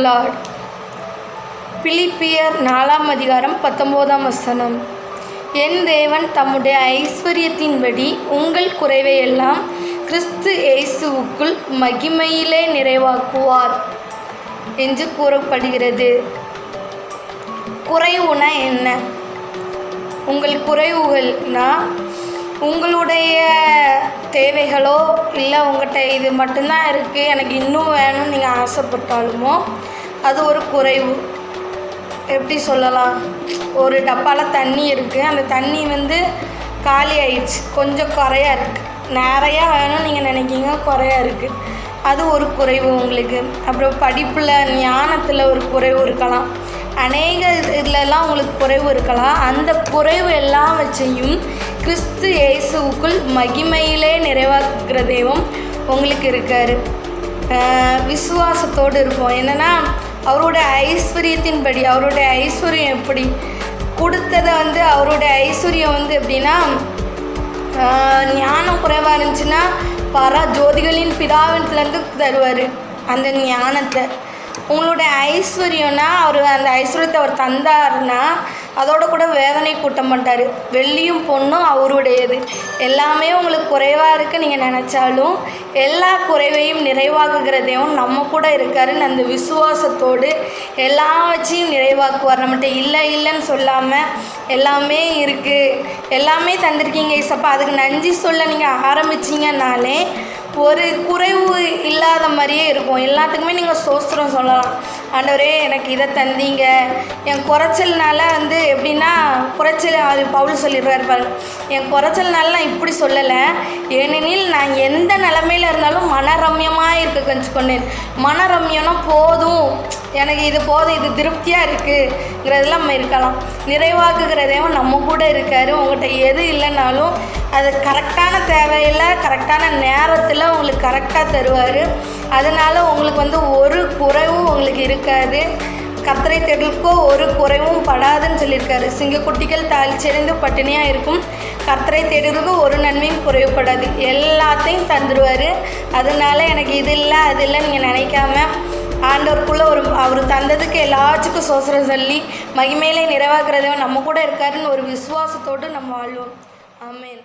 Lord. பிலிப்பியர் 4 அதிகாரம் 19 என் தேவன் தம்முடைய ஐஸ்வரியத்தின்படி உங்கள் குறைவையெல்லாம் கிறிஸ்து இயேசுவுக்குள் மகிமையிலே நிறைவாக்குவார் என்று கூறப்படுகிறது. குறைவுனா என்ன? உங்கள் குறைவுகள்னா உங்களுடைய தேவைகளோ இல்லை உங்கள்கிட்ட இது மட்டும்தான் இருக்குது எனக்கு இன்னும் வேணும்னு நீங்கள் ஆசைப்பட்டாலுமோ அது ஒரு குறைவு. எப்படி சொல்லலாம்? ஒரு டப்பாவில் தண்ணி இருக்குது, அந்த தண்ணி காலி ஆயிடுச்சு, கொஞ்சம் குறையா இருக்குது. நிறையா வேணும்னு நீங்கள் நினைக்கிங்க, குறையா இருக்குது, அது ஒரு குறைவு உங்களுக்கு. அப்புறம் படிப்பில் ஞானத்தில் ஒரு குறைவு இருக்கலாம், அநேக இதிலெல்லாம் உங்களுக்கு குறைவு இருக்கலாம். அந்த குறைவு எல்லாம் வச்சையும் கிறிஸ்து இயேசுவுக்குள் மகிமையிலே நிறைவாக்குகிற தெய்வம் உங்களுக்கு இருக்கார். விசுவாசத்தோடு இருப்போம். என்னென்னா அவருடைய ஐஸ்வர்யத்தின்படி, அவருடைய ஐஸ்வர்யம் எப்படி கொடுத்ததை அவருடைய ஐஸ்வர்யம் எப்படின்னா, ஞானம் குறைவாக இருந்துச்சுன்னா ஜோதிகளின் பிதாவினத்துலேருந்து தருவார் அந்த ஞானத்தை. உங்களுடைய ஐஸ்வர்யம்னா அவர் அந்த ஐஸ்வர்யத்தை அவர் தந்தார்னா அதோட கூட வேதனை கூட்ட மாட்டார். வெள்ளியும் பொண்ணும் அவருடையது. எல்லாமே உங்களுக்கு குறைவாக இருக்குது நீங்கள் நினச்சாலும் எல்லா குறைவையும் நிறைவாக்குகிற தெய்வம் நம்ம கூட இருக்காருன்னு அந்த விசுவாசத்தோடு எல்லா வச்சையும் நிறைவாக்குவார். நம்மகிட்ட இல்லைன்னு சொல்லாமல் எல்லாமே இருக்குது, எல்லாமே தந்திருக்கீங்க ஏசப்பா, அதுக்கு நன்றி சொல்ல நீங்கள் ஆரம்பிச்சிங்கனாலே ஒரு குறைவு இல்லாத மாதிரியே இருக்கும். எல்லாத்துக்குமே நீங்கள் ஸ்தோத்திரம் சொல்லலாம். ஆண்டவரே எனக்கு இதை தந்தீங்க. என் குறைச்சல்னால எப்படின்னா குறைச்சல் அது பவுல் சொல்லிடுறாரு பாருங்க, என் குறைச்சல்னால நான் இப்படி சொல்லலை, ஏனெனில் நான் எந்த நிலமையில இருந்தாலும் மனரம்யமாக இருக்க கற்றுக்கொண்டேன். மனரம்யம்னா போதும், எனக்கு இது போதும், இது திருப்தியாக இருக்குங்கிறதெல்லாம் நம்ம இருக்கலாம். நிறைவாக்குகிறதையும் நம்ம கூட இருக்கார். உங்கள்கிட்ட எது இல்லைனாலும் அது கரெக்டான தேவையில் கரெக்டான நேரத்தில் உங்களுக்கு கரெக்டாக தருவார். அதனால் உங்களுக்கு ஒரு குறைவும் உங்களுக்கு இருக்காது. கர்த்தரை தேடுதலுக்கோ ஒரு குறைவும் படாதுன்னு சொல்லியிருக்காரு. சிங்கக்குட்டிகள் தாழ்ச்சியடைந்து பட்டினியாக இருக்கும், கர்த்தரை தேடுறதுக்கு ஒரு நன்மையும் குறைவுபடாது, எல்லாத்தையும் தந்துடுவார். அதனால் எனக்கு இது இல்லை அது இல்லைன்னு நீங்கள் நினைக்காம ஆண்டவருக்குள்ளே அவர் தந்ததுக்கு எல்லாத்துக்கும் சோசரம் சொல்லி மகிமையிலே நிறைவாக்குறதையும் நம்ம கூட இருக்காருன்னு ஒரு விசுவாசத்தோடு நம்ம வாழ்வோம். ஆமென்.